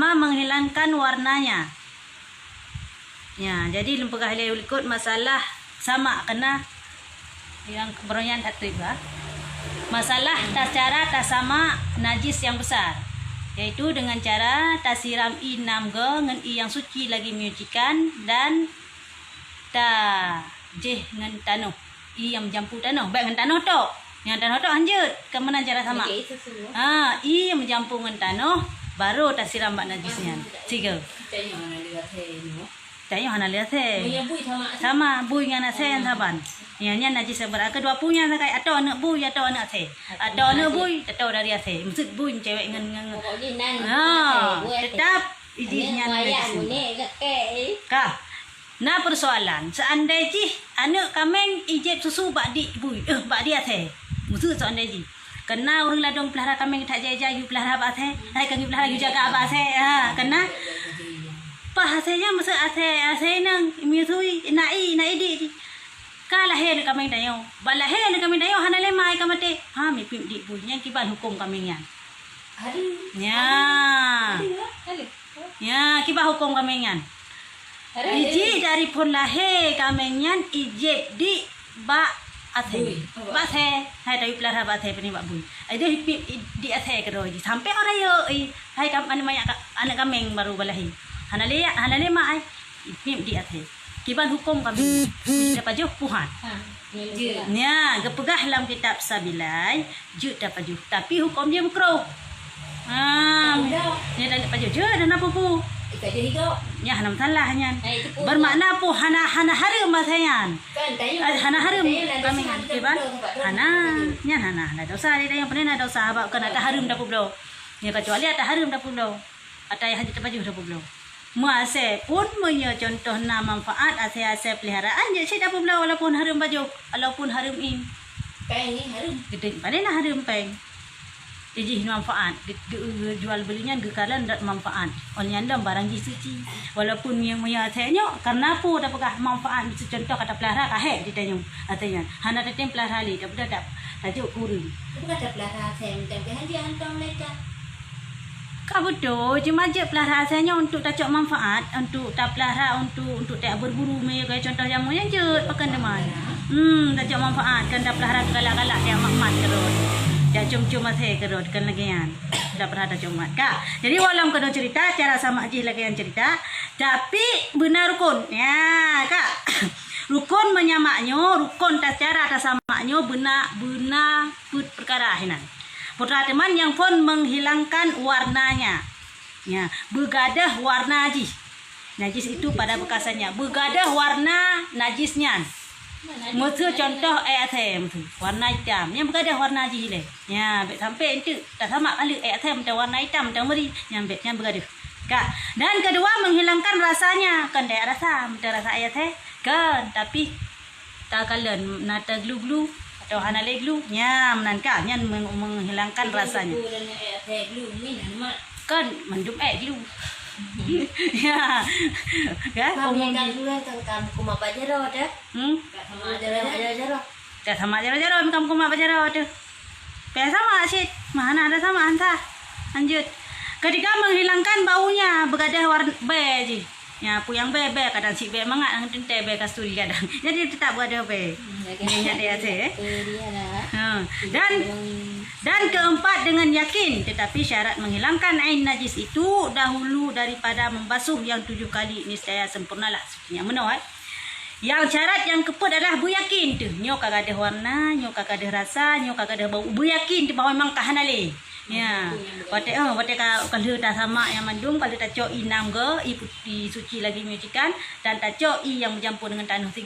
sama menghilangkan warnanya. Ya, jadi lempegah dia ikut masalah sama kena yang keberonyan atau masalah tas cara tas sama najis yang besar, yaitu dengan cara tas siram i 6 ge ngan i yang suci lagi menyucikan dan ta jeh ngan tanoh i yang mencampur tanoh baik ngan tanoh tok yang tanoh tok lanjut kemana cara sama i yang mencampur ngan tanoh baru tas siram bak najisnya tiga tanya hana lihat sama bui ngan ase yang saban nya najis berat kedua punya sakai atau anak bui atau anak ase atau anak bui atau dari ase maksud bui cewek ngan tetap idinya najis kah. Nah persoalan seandainya anak kameng ijeb susu bak di bui bak dia ase maksud seandainya kena orang ladong pelihara kameng tak jaya you pelihara bak ase hai kami pelihara you jaga bak ase kena hasilnya masa ase nang mithui nai di kalah hen kami dayo bala hen kami dayo hanale mai kamate mi pim di bunya kiban hukum kami yan ya kiban hukum kami yan iji dari pun lahe kami yan ijeb di ba ase ba ase hai dari pelara ba ase pani ba bui ada pim di ase kero sampai orang yo hai kam anak kami baru balahi hanale mai pim di ate kiban hukum kami dapat jauh puhan nya gepegah dalam kitab sabilai jut dapat jauh tapi hukum dia makruh nya dapat jauh dan apa pu nya hanam salah nya bermakna pu hana harum masayan hana harum kami kiban hana dosa dia yang pernah dosa abak kena tak harum dapat bro nya kecuali ada harum dapat bro ada yang haji dapat jauh dapat bro Muase pun punya contoh na manfaat ase peliharaan je saya dapat belau walaupun harum baju walaupun harum in peng ni harum gede pada nak harum peng jadi manfaat jual belinya gekalan manfaat onyan dalam barang suci walaupun yang punya asenya karena apa dapatlah manfaat contoh kata pelihara kahe ditanya atanya hana tetem pelihara li dapat tajuk kurung bukan ada pelihara aseng dan dia hantam mereka kau betul, cuma je pelihara asalnya untuk tak cok manfaat, untuk tak pelihara untuk tak berburu me kayak contoh jamu yang je pakai deman. Tak cok manfaat kan tak pelihara galak-galak dia mak terus. Dia cum-cum masih terus kan lagi yang dah pelihara tak cok kak. Jadi walau kena cerita cara sama aja lagi yang cerita, tapi benar rukun. Ya, kak. Rukun menyamaknya, rukun tak cara tak samaknya benar perkara hinan. Putra teman yang pun menghilangkan warnanya, ya begadah warna najis itu pada bekasannya begadah warna najisnya. Mutu contoh ATM tu warna hitam, yang begadah warna najis le, ya sampai itu tak sama kali ATM tu warna hitam tu meri, yang begadah. Kak dan kedua menghilangkan rasanya, kan dia rasa ayat kan, tapi tak kalian nata glue atau hanale glue nya menangkap nya menghilangkan rasanya kan mendum glue ya kan ngomong tentang kuma bajaro dah sama jaro kamu kuma bajaro tu sama sih mana ada sama anta lanjut ketika menghilangkan baunya begadah warna beige ya puyang bebe kadang si bebe mangat ang tente bebe kasturi kadang jadi tetap berada bebe ini dia dan keempat dengan yakin tetapi syarat menghilangkan ain najis itu dahulu daripada membasuh yang 7 kali niscaya sempurnalah sucinya menawat yang syarat yang keempat adalah beryakin tu nyo kagak ada warna nyo kagak ada rasa nyo kagak ada bau beryakin tu bahawa memang kahanale. Ya, wate kalau dah sama yang mandung kalau tak cok i 6 ge i putih suci lagi menyucikan dan tak cok i yang bercampur dengan tanah 3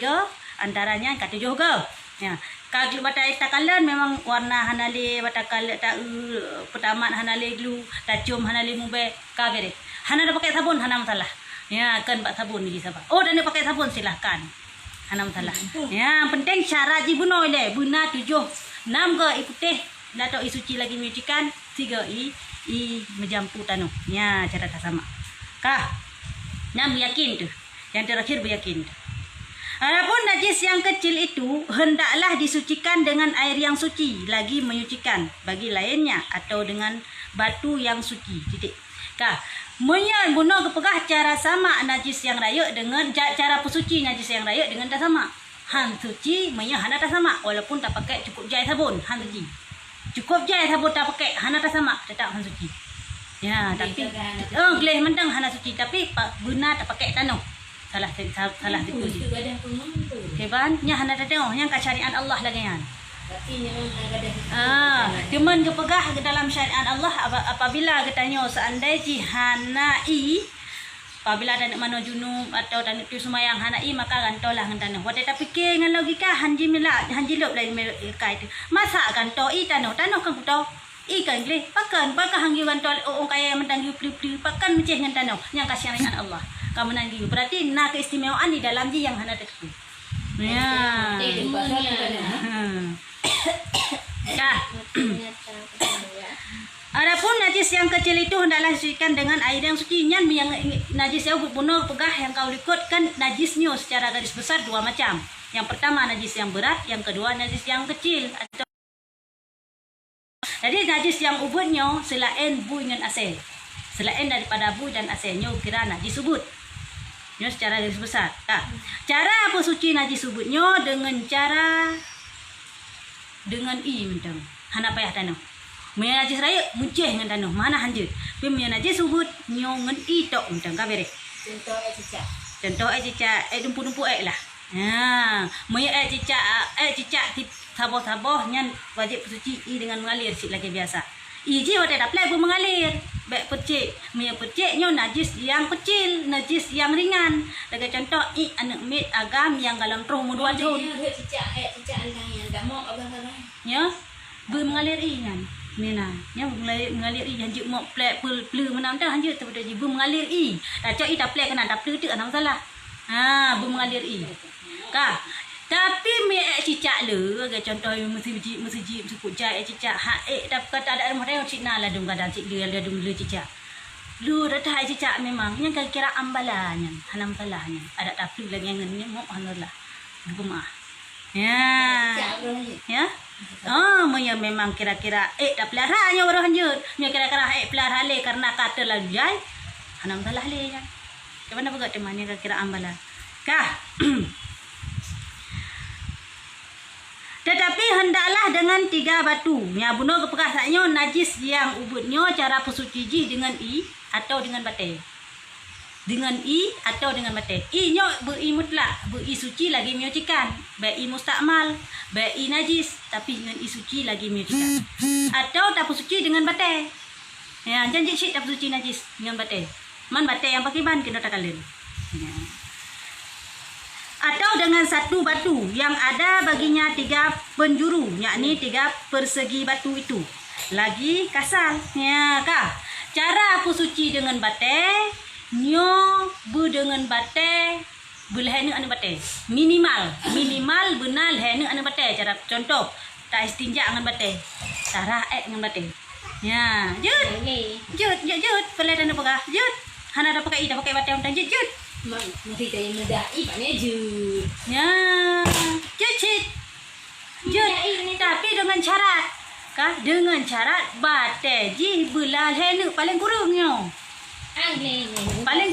antaranya kat 7 ge. Ya, kalau batai takalan memang warna hanale batakal tak pertama hanale glue tak cium hanale mube kabere. Hana dah pakai sabun hana masalah. Ya, kan bak sabun lagi sabar. Oh, dan dia pakai sabun silahkan. Hana masalah. Ya, penting syarat ji buno le buna 7 6 ge i putih dato i suci lagi menyucikan 3 i menjampu tanah. Ya, cara tak sama. Kah? Nam yakin tu. Yang terakhir beryakin. Adapun najis yang kecil itu hendaklah disucikan dengan air yang suci lagi menyucikan bagi lainnya atau dengan batu yang suci. Titik. Kah. Menyan bunuh kepegah cara sama najis yang raya dengan cara pesuci najis yang raya dengan tak sama. Han suci menyan hana tak sama walaupun tak pakai cukup jai sabun han suci. Cukup jai sabun tak pakai hana tak sama tetap han suci. Ya, tapi geleh mentang hana suci tapi guna tak pakai tanah. Salah itu. Heban nya hana tak tengok yang syariat Allah lagi kan. Cuman kepegah ke dalam syariat Allah apabila katanya seandainya hanai apabila ada nak mano junub atau tak nak tu semayang hanai maka gantolah dengan tanah. Wate tak fikir dengan logika hanji lop lain kai tu. Masa ganto tanah kan kuto ikan gleh pakan hangyu gantol orang kaya mentang yu pli pakan menceh dengan tanah yang syariat Allah. Kamu nanti berarti nak keistimewaan di dalam yang hana tu. Ya. Adapun najis yang kecil itu hendaklah disucikan dengan air yang suci. Yang najis yang bunuh pegah yang kau likutkan najisnya secara garis besar dua macam. Yang pertama najis yang berat, yang kedua najis yang kecil. Jadi najis yang ubutnya selain bu dengan asal. Selain daripada bu dan asalnya kira najis ubut. Nya secara garis besar. Cara apa suci najis ubutnya dengan mentang. Hana payah tanah. Maya najis raya munceh dengan tanah. Mana hanjut. Pi maya najis ubut nyo ngan i tok mentang ka bere. Contoh cicak. Dumpu-dumpu lah. Ha, maya cicak tip saboh-saboh nyan wajib suci i dengan mengalir sik lagi biasa. I je wate dak plek mengalir. Baik percik. Maya percik nyo najis yang kecil, najis yang ringan. Lagi contoh i anak mit agam yang dalam roh muduan tahun. Cicak yang tak mau abang-abang. Ya, mengalir i kan. Mina, nya mengalir i janji mau plek pleu menam dah hanjut daripada ji mengalir i. Dah cok i tak plek kena tak pleu tu ana masalah. Ha, mengalir i. Kah? Tapi mi cicak le, agak contoh mesti pujai cicak ha tak kata ada rumah dia cina lah dong kadang cik dia dong le cicak. Lu dah tai cicak memang nya kira ambalannya, hanam salahnya. Ada tak pleu lagi ngan ni mau hanarlah. Rumah. Ya. Ya. Maya memang kira-kira tak pelihara nya orang hanjut. Nya kira-kira pelihara le karena kata lagi jai. Hanam salah le kan. Ke mana pegat temannya kira ambalan. Kah? Tetapi hendaklah dengan 3 batu. Ya bunuh kepekasanya najis yang ubutnya cara pesuci dengan i atau dengan batai. Dengan i atau dengan batai. I nya beri mutlak, beri suci lagi menyucikan. Baik i mustakmal, baik i najis, tapi dengan i suci lagi menyucikan. Atau tak suci dengan batai. Ya, janji sik tak suci najis dengan batai. Man batai yang pakai ban kena tak kalen. Ya. Atau dengan 1 batu yang ada baginya 3 penjuru, yakni 3 persegi batu itu. Lagi kasar. Ya, kah? Cara aku suci dengan batai, nyo dengan batai, boleh anu batai. Minimal benar anu batai. Cara contoh, tak istinja dengan batai. Cara dengan batai. Ya, jut. Pelai anu pegah. Jut. Hana dah pakai ida pakai batai untang jut. Mesti saya medai paknya jut. Ya, jut. Tapi dengan syarat. Kah? Dengan syarat batai ji belal henu paling kurangnya. Paling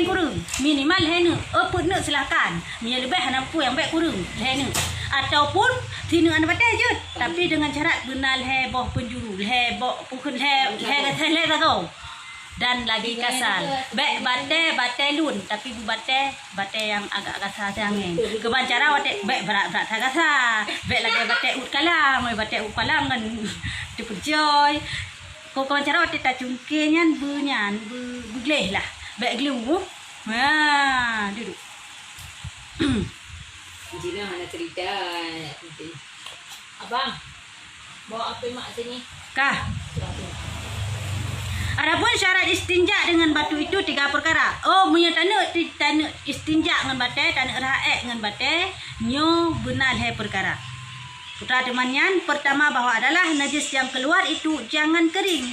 kurang. Minimal henu. Apa nak silakan. Mia lebih hanampu yang baik kurang. Henu. Ataupun sini anda batai jut. Tapi dengan syarat benal he boh penjuru. He boh pukul he kau. Dan lagi kasar. Baik batai lun. Tapi batai yang agak kasar jangan. Kebancara batai baik berat kasar. Baik lagi batai ut kalam. Batai ut kalam kan. Tu penjoy. Kau cara waktu tak cungkirnya bergeleh lah. Baik glue. Ha, duduk. Jina mana cerita. Abang, bawa apa mak sini? Kah? Adapun syarat istinja dengan batu itu 3 perkara. Punya tanah istinja dengan batai, tanah raek dengan batai, nyo benar hai perkara. Putra temannya, pertama bahwa adalah najis yang keluar itu jangan kering.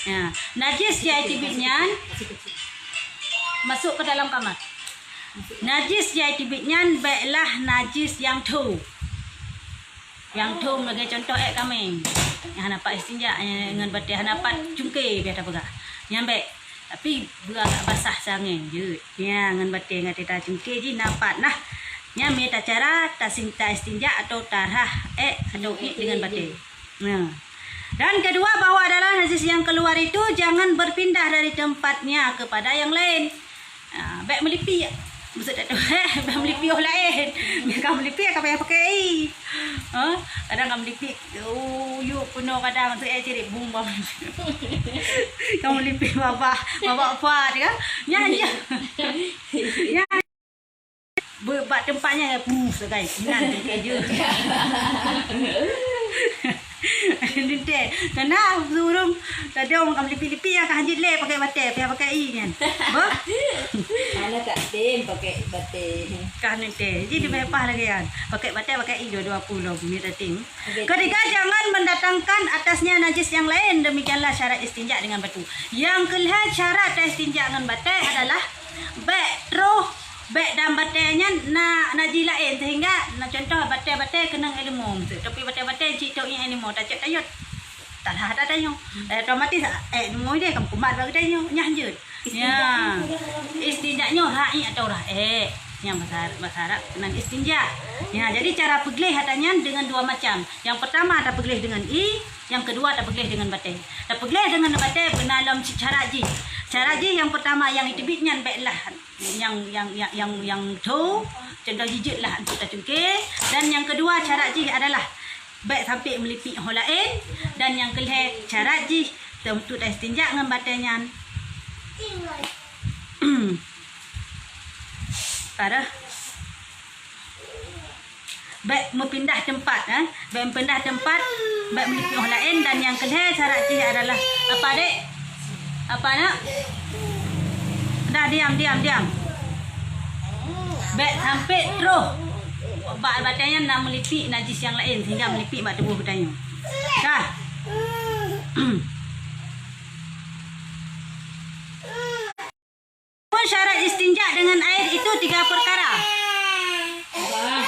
Ya, najis yang tibitnya masuk ke dalam kamar. Najis yang tibitnya baiklah najis yang tu. Yang tu sebagai contoh kambing. hanapat istinja dengan batik hanapat cungkir biar tak pegang. Yang baik. Tapi agak basah sangat je. Ya dengan batik dengan tita cungkir je napat nah. Nya me ta cara ta sinta istinja atau tarah atau dengan batik. Nah. Dan kedua bahwa adalah najis yang keluar itu jangan berpindah dari tempatnya kepada yang lain. Baik melipi ya. Maksud tak tahu baik melipi orang lain. Kamu melipi kau payah pakai. Kadang kamu melipi you penuh kadang tu cari bumbu. Kamu melipi bapa apa dia? Nyanyi. Ya. Buat tempatnya sekali. Nanti kerja. Ninte, karena burung tadi orang kamu lipi-lipi ya kan hajit le pakai batik, pakai i kan. Bah. Mana tak tem pakai batik. Kan ninte. Jadi berapa lagi kan? Pakai batik pakai i 20 minit ting. Ketiga jangan mendatangkan atasnya najis yang lain. Demikianlah syarat istinja dengan batu. Yang kelima syarat istinja dengan batik adalah baik dan batiknya najis lain sehingga contoh batik kena ilmu tapi batik cik tok yang ilmu tak cak tayut tak ada tayung otomatis ilmu dia kamu kumat bagi tayung nyah ya istinjanya ra'i atau yang bahasa Arab dengan istinja ya jadi cara pegelih hatanya dengan dua macam yang pertama ada pegelih dengan i yang kedua ada pegelih dengan batik ada pegelih dengan batik benalam cara ji yang pertama yang itibitnya baiklah yang tu contoh jijik lah untuk cungkir dan yang kedua cara ji adalah baik sampai melipik orang lain dan yang kelih cara ji untuk istinja dengan batiknya pada baik berpindah tempat baik berpindah tempat baik melipik orang lain dan yang kelih cara ji adalah apa dek apa nak dah diam baik sampai terus badannya nak melipik najis yang lain sehingga melipik pada tubuh badannya dah. Pun syarat istinja dengan air itu 3 perkara. Abang.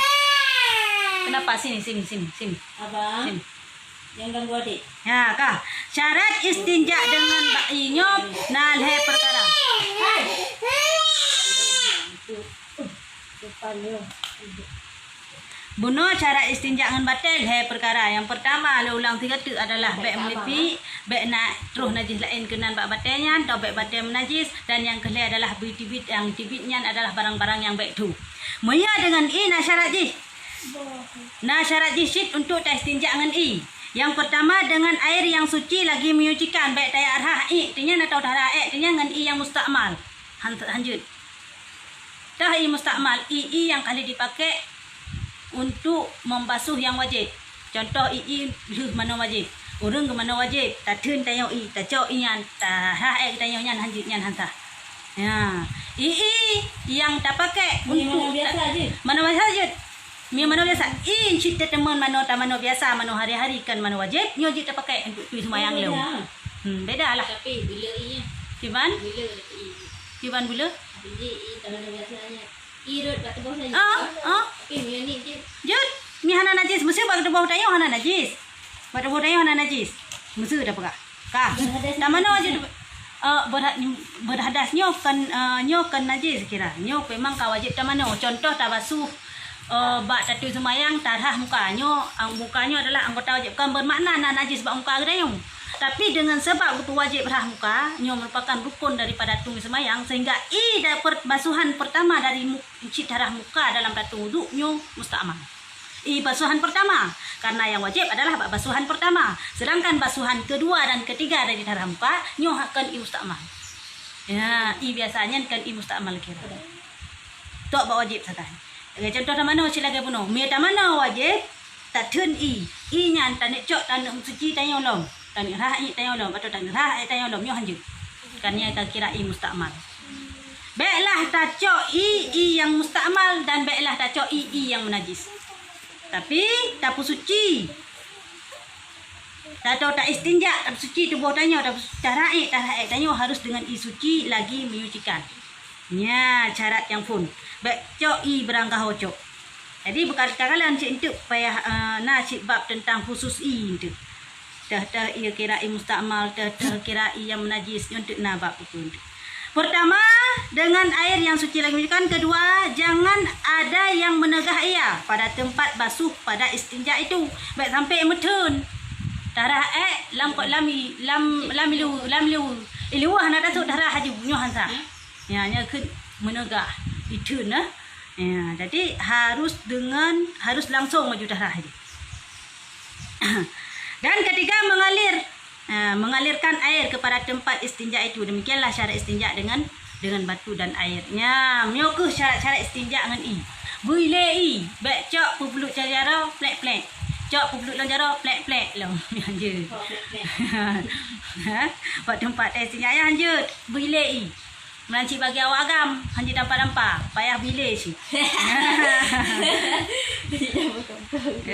Kenapa sini Abang. sini Jangan ganggu adik. ya kah syarat istinja dengan nyop nalhe perkara. Bunuh cara istinja dengan batil perkara. Yang pertama ulang 3 tu adalah baik melipi, baik nak terus najis lain kenan bak batilnya atau baik batil menajis dan yang kedua adalah bitibit yang tibitnya adalah barang-barang yang baik tu. Maya dengan i na syarat ji. Na syarat ji sit untuk istinja dengan i. Yang pertama dengan air yang suci lagi menyucikan baik daya arah i artinya atau darah artinya dengan i yang mustakmal. Lanjut. Dah i mustakmal i yang kali dipakai untuk membasuh yang wajib. Contoh i mana wajib. Urang ke mana wajib. Tatun tayo i, tacok ian, tarah tayo nyan hanjit nyan hanta. Ya. I yang tak pakai untuk biasa aje. Mana biasa aje. Mana biasa. I cerita teman mana biasa, mana hari-hari kan mana wajib, nyo je tak pakai untuk tu sembahyang leu. Beda lah. Tapi bila i-nya. Tiban? Bila i. Tiban bila? Bila i tangan biasanya. Irut kat tubuh saja. Tapi ni je. Jut, mi hana najis, mesti bak tubuh tayo hana najis. Bak tubuh tayo hana najis. Mesti dah pegak. Kah. Tak mana aja berhadas nyo kan najis kira. Nyo memang ka wajib tak mana. Contoh tak basuh bak tatu semayang tarah mukanya. Mukanya adalah anggota wajib kan bermakna najis bak muka gede nyong. Tapi dengan sebab itu wajib berah muka, nyo merupakan rukun daripada tung semayang sehingga dapat basuhan pertama dari cik darah muka dalam datu wuduk nyo mustakmal. Basuhan pertama karena yang wajib adalah basuhan pertama. Sedangkan basuhan kedua dan ketiga dari darah muka nyo akan mustakmal. Ya, biasanya kan mustakmal kira. Tok ba wajib sakan. Contoh tamano sila ke puno. Me tamano wajib tatun nya tanek cok tanek suci tayo long. Tanik ra'i tayo lom atau tanik ra'i tayo lom nyo hanjut. Karena kita kira mustakmal. Baiklah taco i yang mustakmal dan baiklah taco i yang menajis. Tapi tak suci. Tak istinja, tak suci tubuh tanyo, tak ra'i tanyo harus dengan i suci lagi menyucikan. Nya syarat yang pun. Baik cok i berangkah hocok. Jadi berkali-kali cik untuk payah cik bab tentang khusus i itu. Dah ia kirai mustakmal, dah kirai yang menajis untuk nabak pun. Pertama, dengan air yang suci lagi menunjukkan. Kedua, jangan ada yang menegah ia pada tempat basuh pada istinja itu. Baik sampai metun. Darah lam liu. Iluah nak dasuk darah haji bunyo hansa. Ya, nya ke menegah itu nah. Ya, jadi harus langsung maju darah haji. Dan ketiga, mengalirkan air kepada tempat istinja itu. Demikianlah syarat istinja dengan batu dan airnya. Miokuh syarat istinja dengan i. Boleh i. Baik cok pubuluk cara plek-plek. Cok pubuluk lonjaro plek-plek long. Anjir. Buat tempat istinja ya anjir. Boleh i. Melanci bagi awak agam. Anjir dampak-dampak. Payah bilih sih.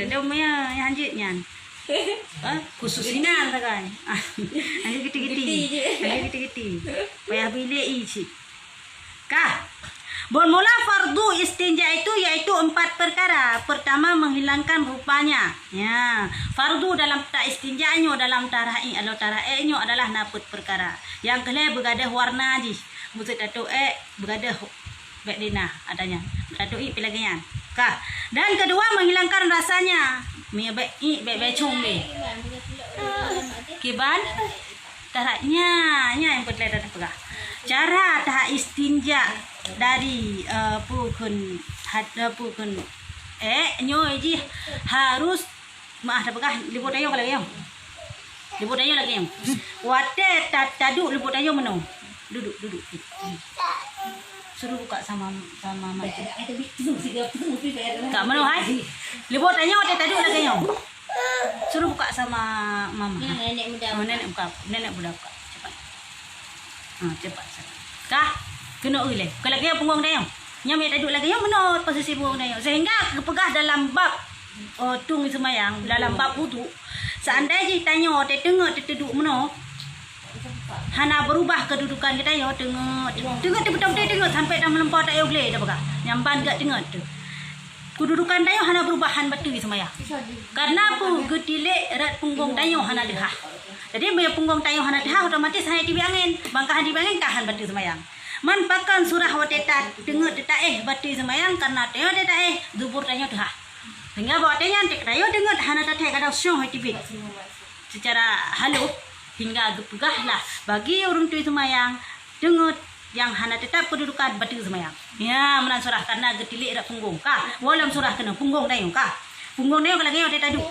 Domnya ya anjirnya. Khusus inan kan. Anjir giti-giti. Payah bilih isi. Kah? Bermula fardu istinja itu yaitu 4 perkara. Pertama, menghilangkan rupanya. Ya, fardu dalam tak istinjanya dalam tara'i atau tara'enya adalah 4 perkara. Yang kedua bergadah warna ji. Maksud datuk bergadah baik dina adanya. Datuk pelagian. Kah? Dan kedua, menghilangkan rasanya. Mi baik cung ni. Kiban taraknya yang betul dah pegah. Cara tak istinja dari pukun nyo ji harus maaf dah pegah libut ayo lagi yang. Libut ayo lagi yang. Wate taduk libut ayo meno. Duduk. Suruh buka sama macam. Kak mana hai? Libut tanya ada tadi lagi yang. Suruh buka sama mama. Nenek muda. Nenek buka. Nenek budak buka. Cepat. Cepat. Kah? Kena uleh. Kalau lagi punggung dah yang. Nyamik tadi lagi yang menot posisi punggung dah yang. Sehingga kepegah dalam bab tung semayang, dalam bab wudu. Seandainya tanya ada tengok duduk meno. Hana berubah kedudukan kita yo tengok betul-betul tengok sampai dah melempar tak yo boleh dah pakai. Nyamban gak tengok tu. Kedudukan dayo hana perubahan batu semaya. Karena apa? Getilek erat punggung dayo hana dehah. Jadi bila punggung dayo hana dehah otomatis hanya tibi angin. Bangkahan tibi angin tahan batu semayang. Man pakan surah wateta tengok tetaeh batu semayang karena dayo tetaeh dubur dayo dehah. Sehingga bawa dayo dayo tengok hana tetaeh kada syong tibi. Secara halus hingga gepegahlah bagi orang tua semayang dengut yang hana tetap kedudukan batu semayang. Ya, menan surah karena getilik dak punggung kah. Walam surah kena punggung dayo kah. Punggung dayo kalau dayo tadu.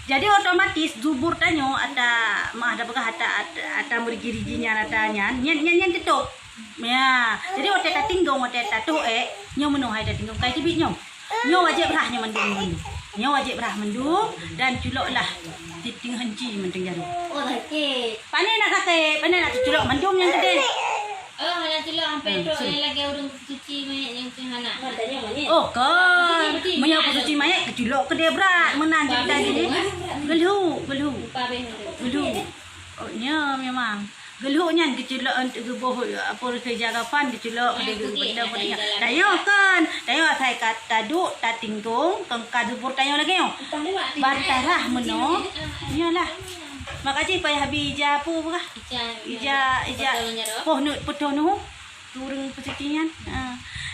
Jadi otomatis zubur tanyo ada mah ada begah ada merigi-riginya atanya nyen tutup. Ya, jadi oteta tinggong oteta tu nyo menu hai da tinggong kai tibit nyo. Nyo wajib rah nyo mendung. Nyo wajib rah mendung dan culoklah titing henci mendung jaru. Oh, sakit. Pandai nak culok mendung yang gede. Oh, mana culok sampai dok yang lagi urung cuci mayat yang hana. Oh, kan. Menyapu cuci mayat keculok gede berat menan kita gini. Geluh. Oh, nya memang. Geluhnya keculok untuk gebuh apa kerja kapan keculok benda benda. Dayo kan. Dayo saya kata duk ta tinggung tengka dubur tayo lagi yo. Bantarah meno. Iyalah. Makasih payah habis ija apa kah? Ija pohnut potono. Turun pesitian.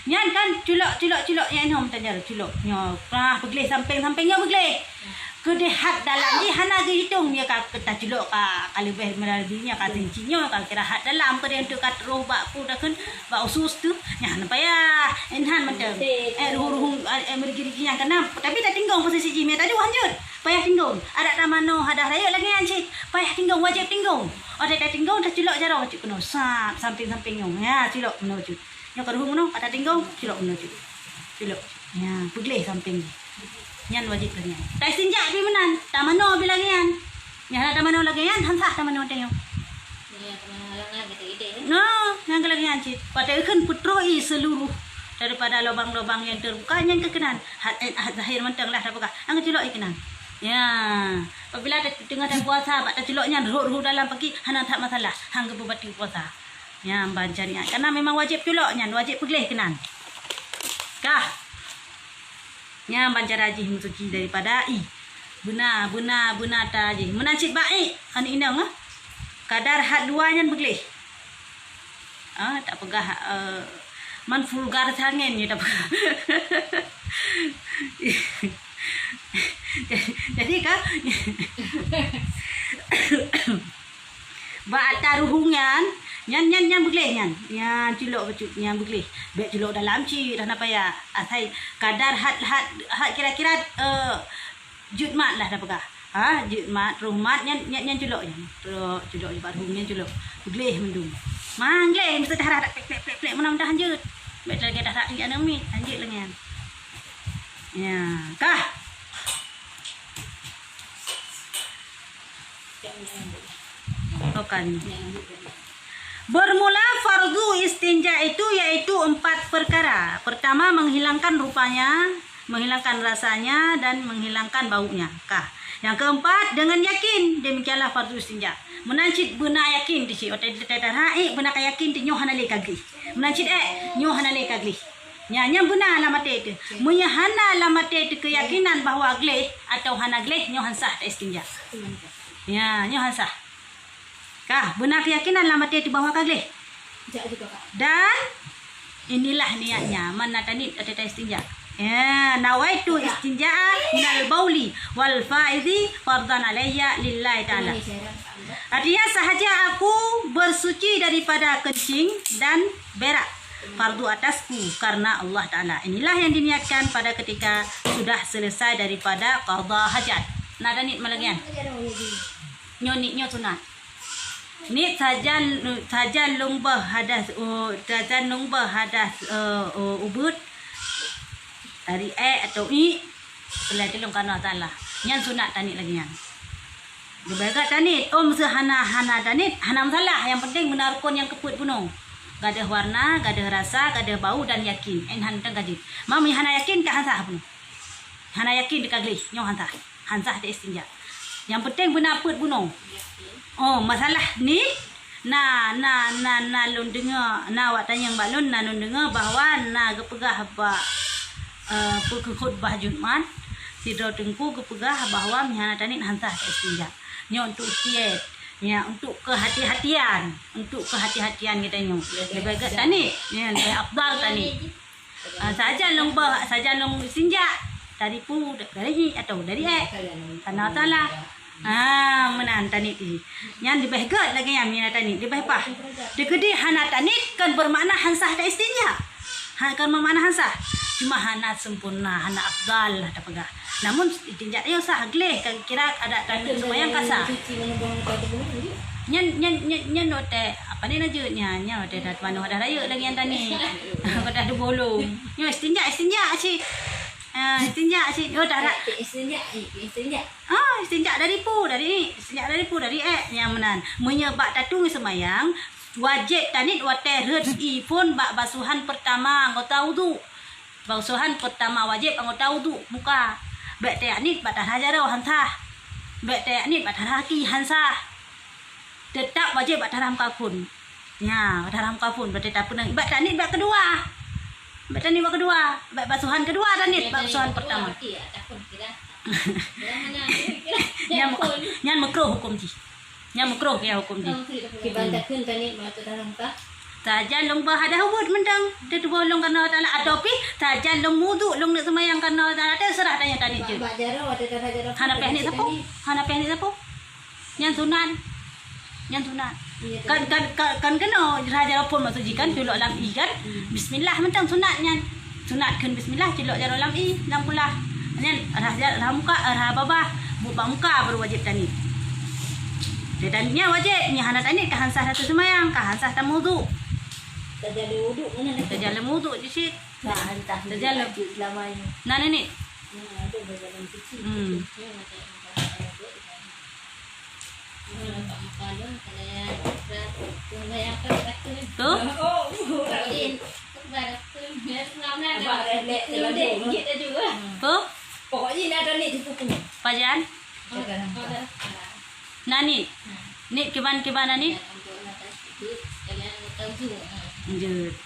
Nyan kan culok yang nom tanjar culok. Nyo pernah begleh samping-sampingnya begleh. Kedehat dalam ni hana ge hitung dia kata culok ka lebih meladinya ka cincin ka kira hat dalam ke untuk kat roh bak pu dah kan bak usus tu nya payah enhan macam ruh merigi-rigi yang kena tapi tak tinggung posisi jimnya tadi lanjut payah tinggung ada tamano ada raya lagi ancik payah tinggung wajib tinggung ada tak tinggung dah culok jaro wajib kena sap samping-samping ya culok menuju nya ka ruh meno ada tinggung culok menuju culok ya begleh samping nyan wajib kena. Tak sinjak di menan. Tamano bilang yan. Nya ada tamano lagi yan, hansah tamano tayo. Ya, tamano lang gitu-gitu. No, yang lagi yan cit. Padahal putroi seluruh daripada lubang-lubang yang terbuka yang kekenan. Zahir mentang lah terbuka. Ang celok ikenan. Ya, apabila tengah puasa, bak celoknya ruh dalam pagi hanan tak masalah. Hang gebati puasa. Ya, bancanya. Karena memang wajib celoknya, wajib pegleh kenan. Kah? Nya bancar haji mensuci daripada Buna ta je. Menancit baik kan inang ah. Kadar hat duanya begleh. Tak pegah man vulgar sangen ni tak pegah. Jadi kah ba taruhungan nyan begleh nyan cilok becut nyan begleh bek cilok dalam ci dah napa ya asai kadar hat kira-kira jutmat lah dah pegah jutmat rumah nyan cilok cilok jebat hungnya cilok begleh mendung mangleh mesti dah plek mudah-mudahan jut bek lagi dah tak ni mi anjit lengan ya kah kan. Bermula fardu istinja itu yaitu 4 perkara. Pertama, menghilangkan rupanya, menghilangkan rasanya, dan menghilangkan baunya. Yang keempat, dengan yakin. Demikianlah fardu istinja. Menancit bena yakin di sini. Otak tetar bena yakin di nyoh hanale kagli. Menancit nyoh hanale kagli. Nya benar lah mate itu. Menyahana lah mate itu keyakinan bahawa gleh atau hana gleh nyoh hansah istinja. Ya, nyoh hansah. Benar keyakinan lah mati di bawah kagleh. Dan inilah niatnya. Mana tanit atau istinja. Ya, nawaitu istinja'a minal bauli wal faidhi fardan alayya lillahi ta'ala. Artinya sahaja aku bersuci daripada kencing dan berak. Fardu atasku karena Allah Ta'ala. Inilah yang diniatkan pada ketika sudah selesai daripada qada hajat. Nah, tanit malagian. Nyo sunat. Ni saja lomba hadas ubud dari atau pelai telung kana taala nyan sunat tanit lagi nyan dibaga tanit sehana tanit hanam salah yang penting benar kon yang keput gunung gadah warna gadah rasa gadah bau dan yakin hantang gaji mami hana yakin ka hansah pun hana yakin dikagli nyo hansah de istinja yang penting benar put gunung. Masalah ni lun dengar wak tanya mbak lun lun dengar bahawa kepegah ba khutbah Jumat sidro tengku kepegah bahawa mihana tanit hansah istinja. Nyo untuk istiad, ya untuk kehati-hatian kita nyo. Lebih agak tanit, ya lebih afdal tanit. Saja long istinja dari atau dari karena salah. Menan tanit ni. Yang lebih gad lagi yang mina tanit. Lebih apa? Degede hana tanit kan bermakna hansah da istinja. Kan bermakna hansah. Cuma hana sempurna, hana afdal lah tak pegah. Namun istinja dia sah gleh kan kira ada tanit semayang kasar. Nyan note apa ni najutnya? Nyan note dah panu dah raya lagi yang tanit. Dah ada bolong. Nyo istinja asyik. Istinja asyik. Dah nak istinja dari yang menan menyebab tatung semayang wajib tanit wate red'i pun bak basuhan pertama anggota wudu. Basuhan pertama wajib anggota wudu muka. Bak tanit bak tahajaro hansah. Bak tanit bak tahaki hansah. Tetap wajib bak taram kafun. Ya, taram kafun berarti tak pernah. Bak tanit bak kedua. Bak basuhan kedua tanit bak basuhan pertama. Nyan makruh hukum ji. Nyan makruh ya hukum ji. Kibantakeun tanit mata dalam ka. Saja long bahada hubud mendang dia bolong kana taala ataupun saja long wudu long nak semayang kana taala terserah tanya tanit je. Hana pehni sapo? Nyan sunat. Kan kena raja pun masuk jikan culok lam i kan. Bismillah mentang sunat nyan. Sunatkeun bismillah culok jaro lam i lam pula. Nyan arah muka arah bawah buka muka baru wajib tanit. Tanitnya wajib ni hana tanit ka hansah satu semayang ka hansah tam wudu. Terjadi wudu mana nak terjadi wudu di sit. Entah terjadi lama ini. Nah ni. Ada berjalan kecil. Tuh. Tuh. Pokoknya ada ni cukup. Pajan. Nani. Ni kiban ni. Lanjut.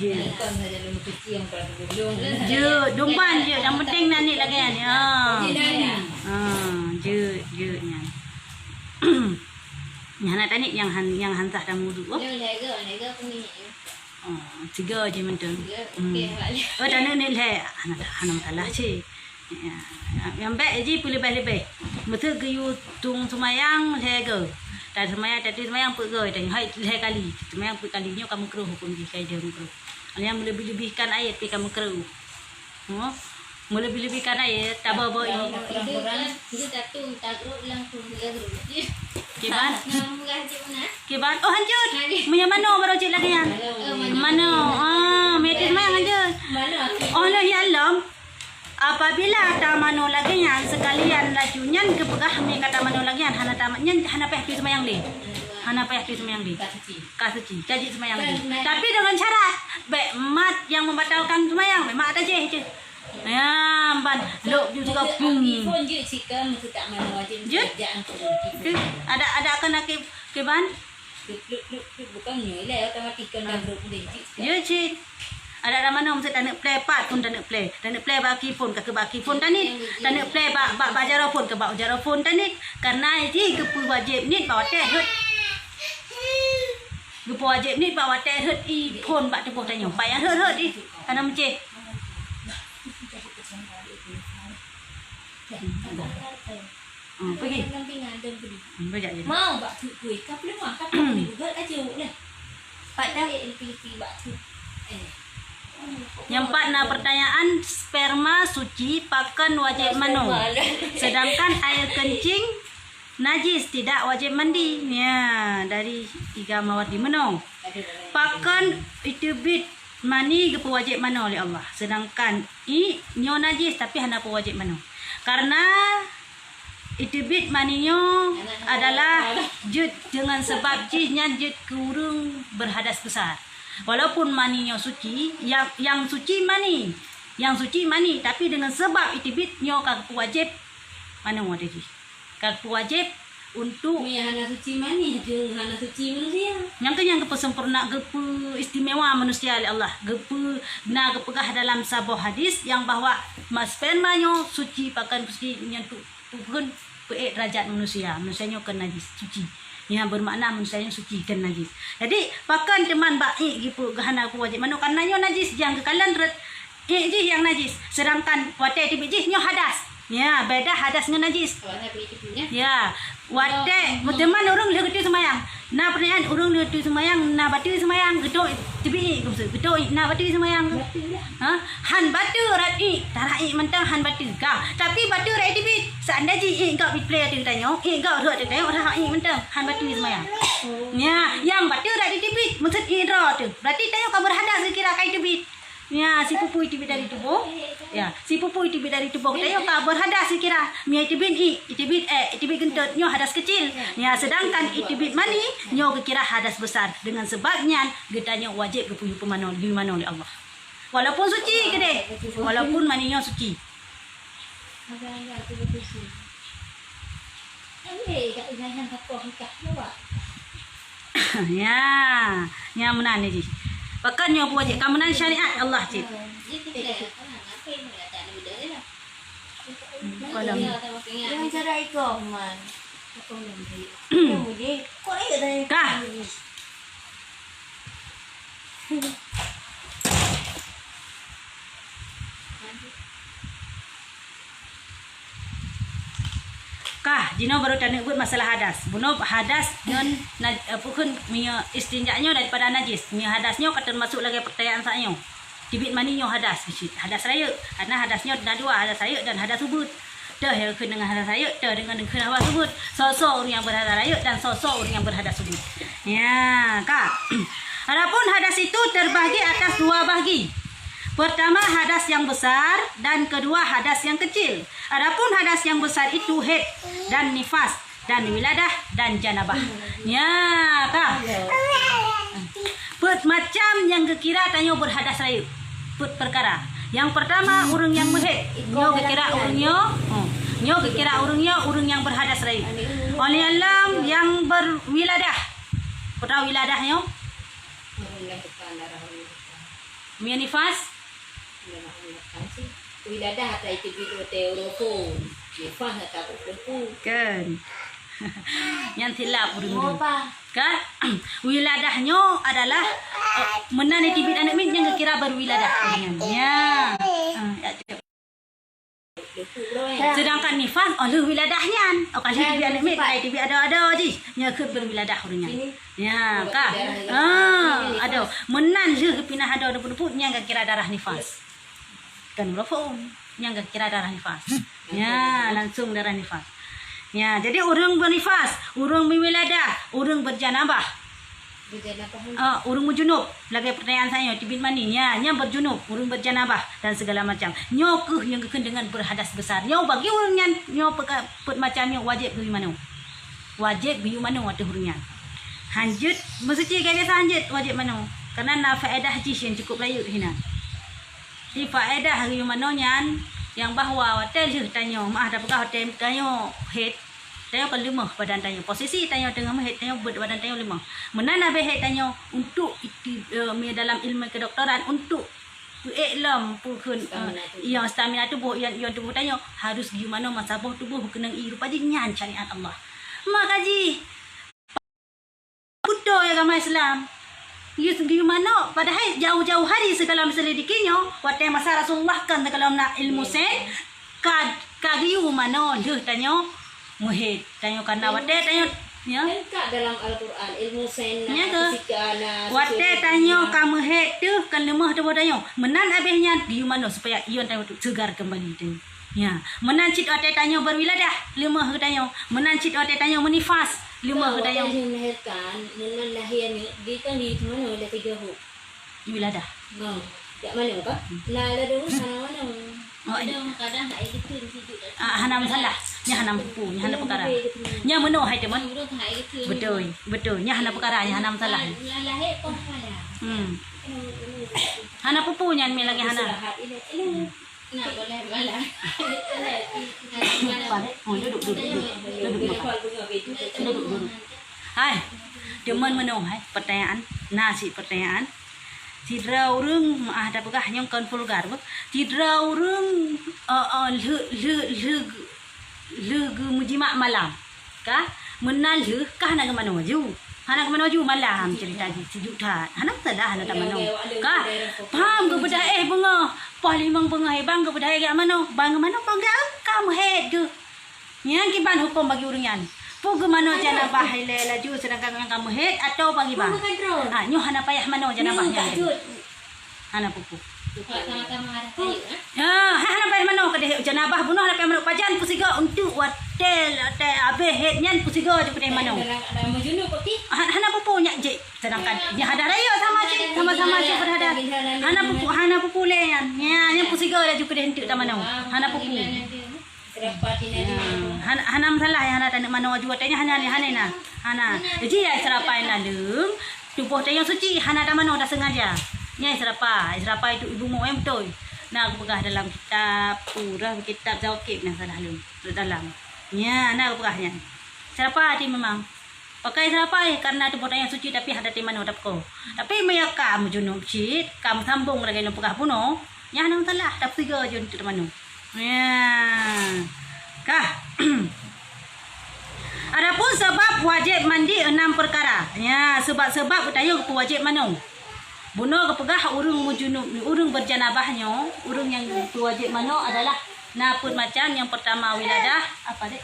Je. Bukan saja lembu kecil yang pada belum. Je, dumpan je. Yang penting nak ni lagi kan. Je nya. Yang nak tani yang hantar dah mudu. Yang lega kuning. Tiga je mentang. Okey, Oh, dah ni le. Hanam kalah je. Yang baik je pilih lebih. Betul ke you tung semayang lega. Dan semayang tadi semayang pergi dan hai kali. Semayang kalinya kamu keruh hukum di kaedah keruh. Yang melebih-lebihkan ayat pi kamu keruh. Melebih-lebihkan ayat tak bawa ini. Itu tatung takruk langsung lega. Kiban? Mana? Kiban? Oh hancur. Punya mana baru cik lagi yang? Mana? Metis semayang hancur. Oh lah ya alam. Apabila tamano lagi yang sekalian lajunya kepegah mi kata mano lagi yang hana tamatnya hana payah tu semayang di. Hana payah tu semayang di. Kasuci. Kaji semayang di. Tapi dengan syarat baik mat yang membatalkan semayang, mak ada je. Ya, ban lok juga pun. Phone je cika mesti tak mana wajib kerjaan tu. Ada kena ke ban? Bukan ni lah otomatik kena grup dia. Ya, cik. Ada mana mesti tak nak play part pun tak nak play. Tak nak play baki phone ke baki phone tani. Tak nak play bajaro phone ke bajaro phone tani. Karena ji kepu wajib ni bawa teh hut. Kepu wajib ni bawa teh hut i phone bak tepuh tanya. Payah hut di. Karena mesti. Pergi. Pergi je. Mau bak tu kuih. Kau belum makan kau juga aja dah. Pada LPP bak tu. Yang empat nah pertanyaan sperma suci pakan wajib mano. Sedangkan air kencing najis tidak wajib mandi. Ya, dari tiga mawati mano. Pakan itu bit mani kepu wajib mano oleh Allah. Sedangkan nyo najis tapi hana pu wajib mano. Karena itu bit maninyo adalah jut dengan sebab jinya jut kurung berhadas besar. Walaupun maninya suci, yang suci mani, tapi dengan sebab itu bit nyo kagak wajib mana mau jadi. Kagak wajib untuk hana suci mani, hana suci manusia. Yang kepesempurna gepu istimewa manusia oleh Allah. Gepu na kepegah dalam sebuah hadis yang bahwa spermanya suci pakan suci nyentuh pun derajat manusia. Manusianya kena najis suci. Yang bermakna manusianya suci kan najis. Jadi pakan teman baik gitu gahana aku wajib mano karena nyo najis yang kekalan ret je yang najis. Sedangkan wate tibit je nyo hadas. Ya, beda hadas dengan najis. Ya, wate teman urang le gede semayang. Na pernian urang le tu semayang, na batu semayang gedok tibit gedok na batu semayang. Han batu rat tarai mentang han batu ka. Tapi batu rat tibit sanda ji kau play tu tanya. Kau rat tu tanya rat mentang han batu semayang. Ya, yang batu rat tibit maksud idra tu. Berarti tanya kau berhadas kira kai tibit. Ya, si pupu itu dari tubuh. Ya, si pupu itu dari tubuh. Tanya kau berhadas kira. Mi tibit tibit kentut nyo hadas kecil. Ya, sedangkan tibit mani nyo kira hadas besar. Dengan sebabnya getanya wajib kepuyu pemano oleh Allah. Walaupun suci gede. Walaupun maninya suci. Ya, yang mana ni? Bahkan nyo wajib keamanan syariat Allah cik. Kalau yang cara ikut man. Kau ikut kah? Kah, jino baru tanya buat masalah hadas. Buno hadas nyon pukun minyak istinjaknya daripada najis. Minyak hadasnya kata masuk lagi pertanyaan saya. Tibit mani nyo hadas. Hadas raya. Karena hadasnya ada dua, hadas raya dan hadas subut. Dah yang kena dengan hadas raya, dah dengan hadas subut. Sosok orang yang berhadas raya dan sosok orang yang berhadas subut. Ya, kah. Adapun hadas itu terbagi atas dua bahagi. Pertama hadas yang besar dan kedua hadas yang kecil. Adapun hadas yang besar itu haid dan nifas dan wiladah dan janabah. Ya, kah? Macam yang kekira tanya berhadas raya. Perkara. Yang pertama orang yang berhaid. Nyo kekira orangnya orang yang berhadas raya. Oleh alam yang berwiladah. Pernah wiladahnya? Mia nifas. Wiladah tak itu biru teologi. Nifas tak aku. Kan. Yang silap urang. Apa? Kan? Wiladahnya adalah menan tibit anak min yang kira berwiladah. Ya. Sedangkan nifas oleh wiladahnya. Kalau tibit anak min, tibit ada je. Nya ke berwiladah urangnya. Ya, kah? Ada. Menan je pindah ada depu-depu yang kira darah nifas. Kan berapa? Yang kira darah nifas. Ya, langsung darah nifas. Ya, jadi orang bernifas, orang berwiladah, orang berjanabah. Orang berjunub. Lagi pertanyaan saya, tibit mani. Ya, yang berjunub, orang berjanabah dan segala macam. Nyo yang kekun dengan berhadas besar. Nyo bagi orang yang nyo macamnya wajib pergi mana? Wajib pergi mana waktu hurungan. Hanjut, mesti kayak biasa hanjut wajib mana? Karena na faedah haji yang cukup layu hina. Di faedah hari mana yang bahwa hotel je tanya apakah hotel tanya head tanya ke lemah badan tanya posisi tanya tengah head tanya badan tanya lemah menana be head tanya untuk dalam ilmu kedokteran untuk iklam pukun yang stamina tubuh yang tubuh tanya harus gimana masabah tubuh kena rupa nyan syariat Allah makaji budo ya agama Islam gimana padahal jauh-jauh hari segala meselidikinya waktu masa Rasulullah kan kalau nak ilmu sen kagiu mana je tanya muhid tanya karena waktu tanya ya dalam Al-Quran ilmu sen fisika waktu tanya kamu head tu kan lemah tu tanya menan habisnya di mana supaya ion tanya segar kembali tu ya menan cit waktu tanya berwiladah lemah tanya menan cit waktu tanya menifas lima kedai yang melahirkan menan lahir ni dia kan di mana ada 3 hub wiladah. Jak mana apa? Lah ada sana mana? Kadang tak gitu situ. Hana masalah. Nya hana pupu, nya hana perkara. Nya meno hai teman. Betul. Nya hana perkara, nya hana masalah. Lahir kau mana? Hana pupu nya mi lagi hana. Nak boleh malah. Duduk. Hai. Demen meno hai pertanyaan. Nasi pertanyaan. Tidak orang ada pegah yang kan vulgar. Tidak orang le mujima malam. Kah? Menal le kah nak mana maju? Anak mana maju malam cerita sejuk dah. Anak salah anak mana? Kah? Paham ke bedai bunga? Palimang bunga bang ke bedai ke mana? Bang mana bangga? Kamu head ke? Yang kiban hukum bagi orang Pugu mano jana bahai le laju sedangkan yang kamu head atau bagi bang? Nyo hana payah mano jana bahnya. Hana pupu. Hana payah mano kade jana bah bunuh hana payah mano pajan pusiga untuk hotel abe head nyan pusiga je kade mano. Hana pupu nyak je sedangkan nya ada raya sama-sama je berhadap. Hana pupu le yang pusiga laju kade hentik ta mano. Hana pupu. Hana masalah ya hana tak nak mana wajib tanya hana jadi ya serapai nalung tubuh tanya suci hana tak mana dah sengaja nya serapai itu ibu mau yang betul nak aku pegah dalam kitab pura kitab Zawqib nah salah lu dalam nya nak aku pegahnya serapai memang pakai serapai karena tubuh tanya suci tapi hada di mana dapko tapi meyak kamu junub cit kamu sambung lagi nak pegah puno nya hana salah dah tiga je untuk mana ya, kah? Adapun sebab wajib mandi 6 perkara. Ya, sebab-sebab bertanya ke wajib mana? Bunuh kepegah urung mujunub, urung berjanabahnya, urung yang wajib mana adalah napun macam yang pertama wiladah, apa dek?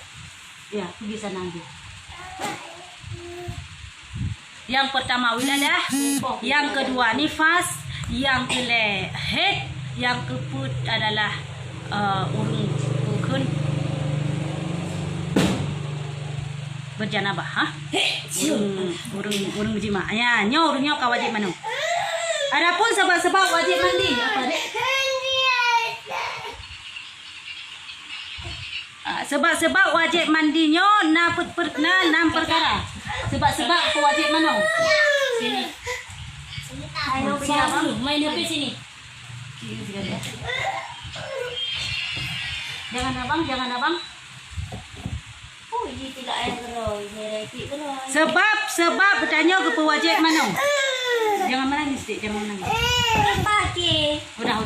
Ya, pergi sana ambil. Yang pertama wiladah, yang kedua nifas, yang kelima haid, yang keempat adalah urung bukan berjanabah urung jima ya urungnya ka wajib mana adapun sebab-sebab wajib mandi apa dek sebab-sebab wajib mandinya 6 perkara sebab-sebab wajib mana sini ayo main HP sini jangan abang oh ini tidak air keroy sebab bertanya ke pewajib mana jangan menangis dek jangan menangis Okey. Udah.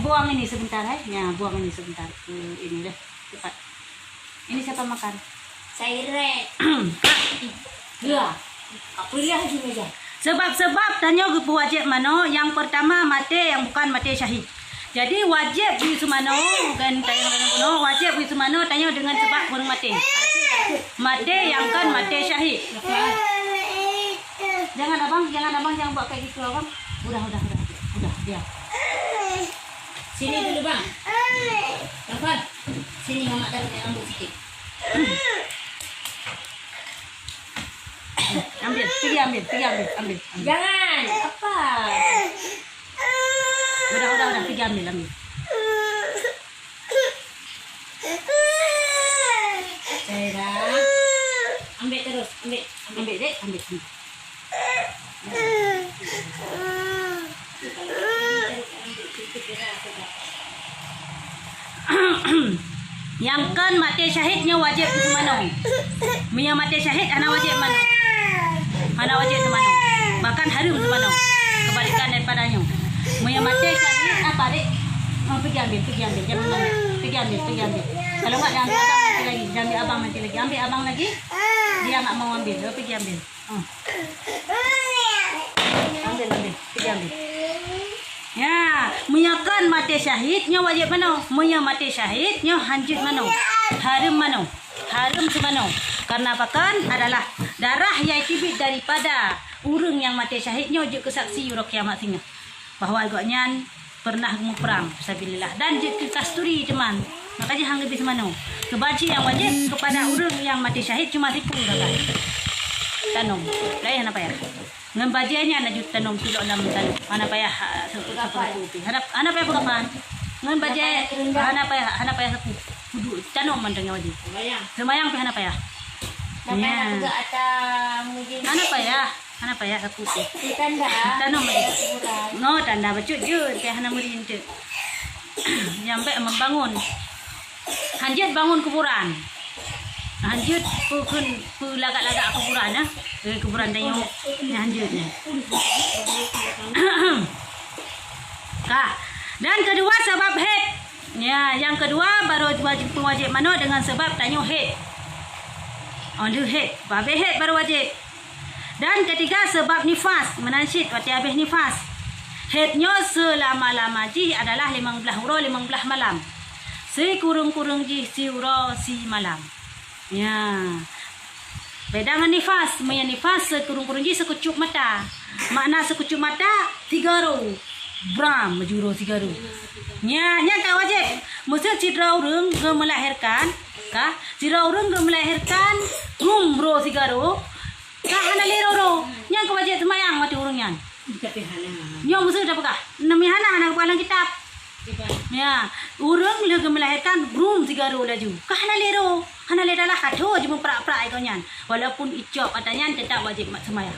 Buang ini sebentar ya. Buang ini sebentar. Ini deh. Cepat. Ini siapa makan? Saya Red. Ya. Apa dia di meja? Sebab-sebab tanya ke wajib mano. Yang pertama mati yang bukan mati syahid. Jadi wajib di semano bukan tanya no wajib di semano tanya dengan sebab kurang mati. Mati yang kan mati syahid. Jangan abang jangan buat kayak gitu abang. Udah dia. Sini dulu bang. Bang. Sini mama taruh rambut sikit. Pergi ambil. Jangan. Apa? Udah, pergi ambil. Saya ambil terus, ambil. Dek. Yang kan mati syahidnya wajib ke mana? Yang mati syahid anak wajib mana? Anak wajib ke mana? Bahkan harum ke mana? Kebalikan daripadanya. Yang mati syahid apa dek? Pergi ambil. Jangan lama. Pergi ambil. Kalau enggak jangan abang nanti lagi. Ambil abang lagi. Dia enggak mau ambil. Pergi ambil. Ambil. Pergi ambil. Ya, menyakan mati syahidnya wajib mana? Mati syahidnya hanjut mana? Harum mana? Harum semana? Karena apa kan? Adalah darah yang tibit daripada orang yang mati syahidnya wajib kesaksi yura kiamat singa. Bahawa agaknya pernah perang fisabilillah dan jid ke kasturi teman. Makanya hang lebih semana? Kebaji yang wajib kepada orang yang mati syahid cuma 10 dah. Tanam. Lain apa ya? Ngan bajiannya na jut tanam kilo 6 tanam. Ana payah sepupu. Ana payah pagapan. Ngan bajai ana payah sepupu. Tanam mandangnya wajib. Semayang payah ana payah. Namanya juga ada mungkin. Ana payah sepupu. Tanda. Tanam wajib. No tanda bacut jut kayak ana murid tu. Nyampe membangun. Hanjut bangun kuburan. Hanjut lagak-lagak kuburan kuburan tayong hanjutnya. Dan kedua sebab haid. Ya, yang kedua baru wajib mano dengan sebab tayong haid. Haid, babe haid baru wajib. Dan ketiga sebab nifas, menansyid waktu habis nifas. Haidnya selama-lama ji adalah 15 uro 15 malam. Sekurung-kurung ji si uro si malam. Ya. Beda dengan nifas. Nifas sekurung-kurung ji sekucup mata. Makna sekucup mata 3 ro. Bram majuro 3 ro. Ya, tak wajib. Mesti cidra urang ke melahirkan, cidra urang ke melahirkan ro 3 ro. Hana lero ro. Nya ke wajib semayang mati urangnya. Tapi hana. Nya mesti dapat kah? Nami hana kepala kitab. Ya, urang lagi melahirkan rum 3 ro laju. Hana lero lah kado je memprak-prak ikonyan. Walaupun icap katanya tetap wajib semayang.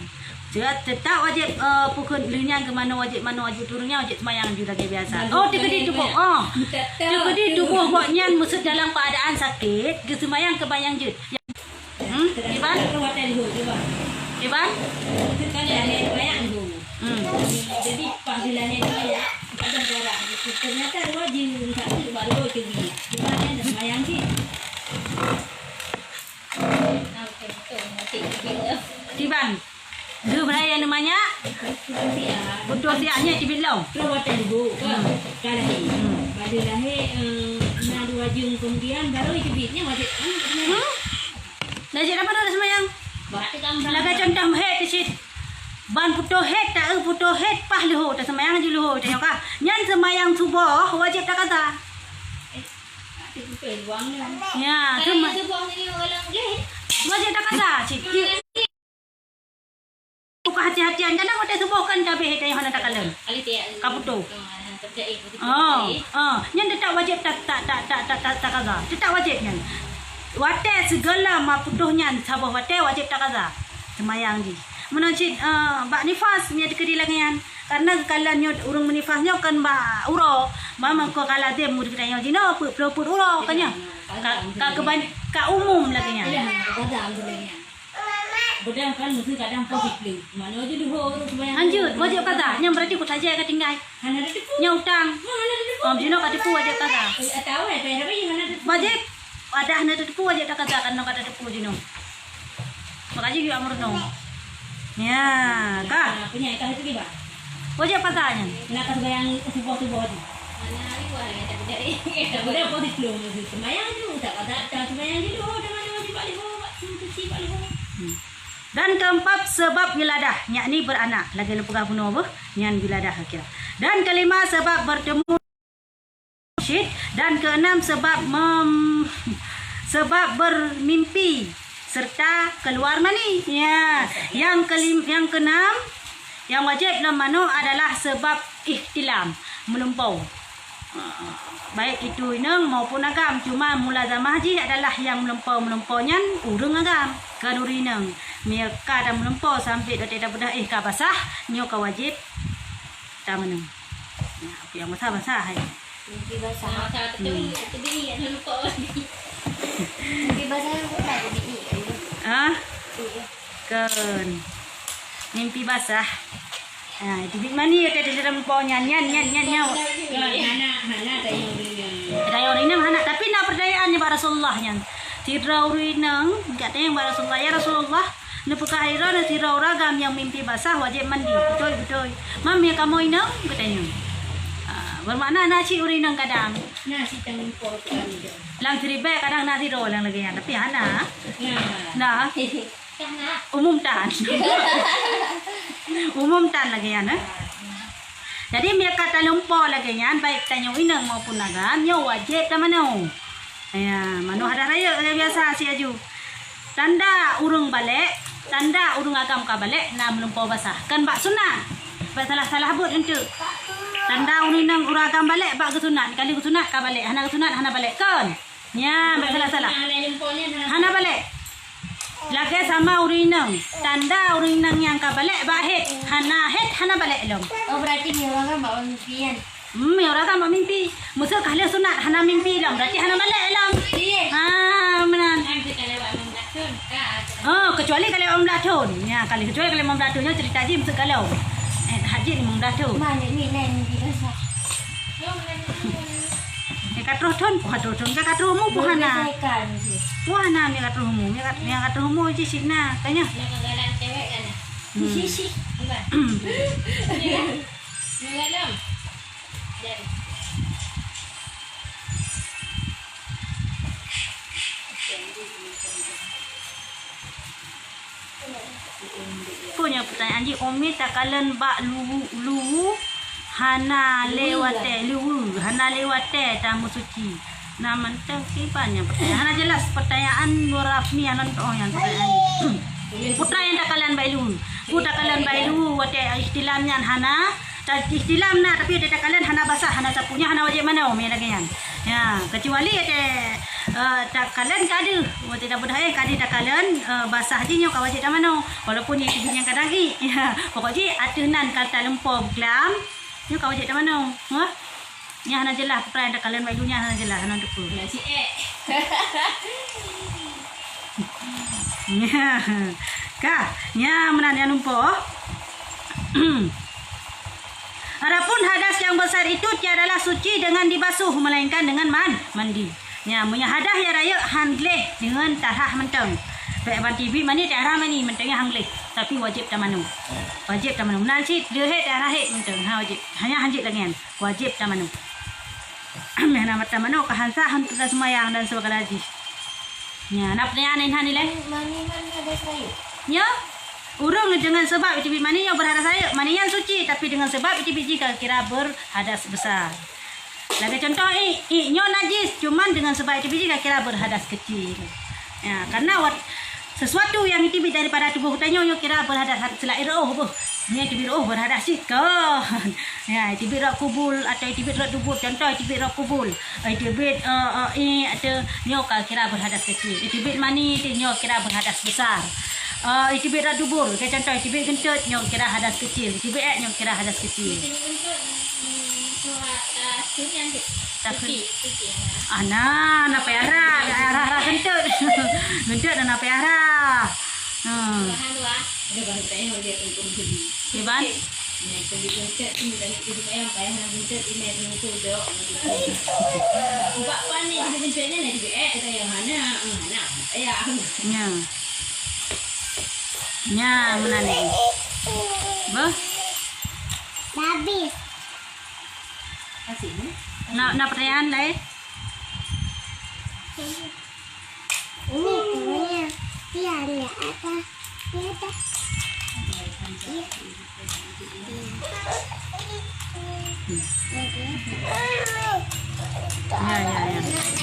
Tetap wajib pukul linya ke mana wajib turunnya wajib semayang juga lagi biasa. Oh, tegedi tubuh. Tegedi tubuh goknya mesti dalam keadaan sakit, ke semayang ke bayang jut. Iban? Iban? Kan dia banyak dulu. Jadi pas dilahnya dia ada darah. Ternyata wajib satu baru ke dia. Gimana dia semayang sih? Tiban. Dia beraya namanya? Putus siaknya dibilang. Perawatan ibu. Kalau pada lahir nak 2 jam kemudian baru ibitnya wajib. Najib apa dah semayang? Laga contoh head sit. Ban putus head tak putus head pah leho tak semayang je leho tengok ah. Nyan semayang subuh wajib tak kata. Ya, cuma wajib tak kata cik. Buka hati-hatian kadang ada subuh kan tapi head yang hendak takalan. Kaputu. Nyan tak wajib tak kata. Tak wajib nyan. Wate segala maputuhnya sabah wate wajib tak kata. Semayang je. Menacid bak nifas nya dikedi langian. Karena kalanya urang menifasnya kan ba uro. Mama ko kala dem mud kita yang jino put uro kanya. Ka umum lagi nya. Bedang kan mesti kadang positif. Mana aja dulu orang sembahyang. Lanjut, wajib kata. Yang berarti ku saja ke tinggal. Hana ada tipu. Yang utang. Hana ada tipu. Om Jino kata tipu wajib kata. Tahu ya, tapi apa yang hana ada tipu? Wajib. Ada hana tipu wajib kata kan no kata tipu Jino. Makanya juga amrno. Ya, kah? Punya ikan itu gimana? Wajib katanya. Nak sembahyang subuh-subuh tu. Mana hari wah ya tapi dari. Tapi dah positif belum mesti sembahyang tu. Tak sembahyang dulu. Jangan wajib balik cuci balik. Dan keempat sebab wiladah, yakni beranak. Lagi lepegah bunuh apa? Yang wiladah kira. Dan kelima sebab bertemu syid. Dan keenam sebab bermimpi serta keluar mani. Ya. Yang keenam yang wajib dalam mano adalah sebab ihtilam, melumpau. Baik itu inang maupun agam. Cuma mulazamah haji adalah yang melumpau-melumpaunya urang agam. Kan urinang. Mereka dah melumpau sampai dah tidak bedah ka basah, nyo ka wajib ta menang. Ya, yang basah-basah hai. Mimpi basah tapi ya lupa. Mimpi basah pun ada di. Ah? Kan. Mimpi basah. Ah, itu big mani ada di dalam pohonnya nyan. Hana dayo rinang hana tapi nak perdayaannya Pak Rasulullah nyan. Tirau rinang, enggak tanya Pak Rasulullah ya Rasulullah. Nepukah aira na tirau ragam yang mimpi basah wajib mandi. Betul. Mami kamu inang katanya. Bermakna nasi urinang kadang. Nasi tanggung pot kami dah. Lang tribe kadang nasi ro lang lagi tapi hana. Nah. Nah. Umum tan lagi ya. Jadi mereka talumpau lagi ya, baik tanya inang maupun nagan, nyo wajib ta mano. Ya, mano ada raya biasa si aju. Tanda urung balik, tanda urung agam ka balik, na melumpau basah. Kan bak sunat. Bak salah buat ente. Tanda urang uragam balik bak ke sunat, kali ke sunat ka balik, hana ke sunat hana balik kan. Ya, bak salah. Hana balik. Lagi sama urinang. Tanda urinang yang kabalik bahit. Hana balik lom. Oh berarti ni orang kan bawa mimpian. Orang kan bawa mimpi. Musuh kahli sunat hana mimpi lom. Berarti hana balik lom. Menan. Oh, kecuali kalau om belatun. Ya, kecuali kalau om belatun nya cerita haji musuh kalau. Haji ni om belatun. Mana ni mimpi basah. Katruh ton, katruh mu puhana. Puhana mi katruh mu, mi katruh mu je sina, tanya. Galang cewek kan. Si. Bukan. Galang. Jadi. Punya pertanyaan ji Umi takalan bak luwu hana lewate tamu suci. Nah mantap banyak pertanyaan. Hana jelas pertanyaan Nurafni anan yang pertanyaan. Putra yang takalan bailu. Takalan bailu wate istilamnya hana. Istilam na tapi ada takalan hana basah, hana sapunya hana wajib mana Umi lagi yan. Ya, kecuali ada takalan kadu. Wate dah budaya kadu takalan basah je nyo ka wajib mana. Walaupun itu yang kadang ya. Pokoknya atunan kata lempau glam. Nyo kau wajib mana? Hah? Nya hana jelah pertanyaan dak kalian bailunya hana jelah hana depu. Ya si Nya. Ka, nya menan yang lumpo. Adapun hadas yang besar itu tiadalah suci dengan dibasuh melainkan dengan mandi. Nya munya hadah ya raya hangleh dengan tarah menteng. Baik banti bi mani tarah mani mentengnya hangleh. Tapi wajib tamanu. Wajib tamanu. Nanti dia darah menteng ha wajib. Hanya hanjit lagi kan. Wajib tamanu. Mehna tamanu kahansa hantu semayang dan sebagainya lagi. Ya, nak pertanyaan ini leh. Mani ada saya. Ya. Urung dengan sebab itu mani yang berhadas saya. Mani yang suci tapi dengan sebab itu biji kira berhadas besar. Lagi contoh nyo najis cuman dengan sebab itu biji kira berhadas kecil. Ya, karena sesuatu yang itu daripada tubuh kita nyo kira berhadas selain roh bu. Ni itu roh berhadas sih kan. Ya, itu roh kubul atau itu roh tubuh contoh itu roh kubul. Itu atau nyo kira berhadas kecil. Itu mani itu nyo kira berhadas besar. Itu roh dubur. Contoh itu kentut nyo kira hadas kecil. Itu nyo kira hadas kecil. Tapi ana na pera kentut. Kentut na pera. Bahan tu ah. Ada bahan tanya dia untuk beli. Iban? Ni pergi pencet ni dan itu ayam payah nak pencet ini dengan tu dok. Buat pan ni kita pencetnya ni juga kata yang mana? Mana? Ayah. Nya. Nya mana ni? Bah? Habis. Kasih ni. Na pertanyaan lain? Ini namanya piala apa? Piala. Ya, ya, ya.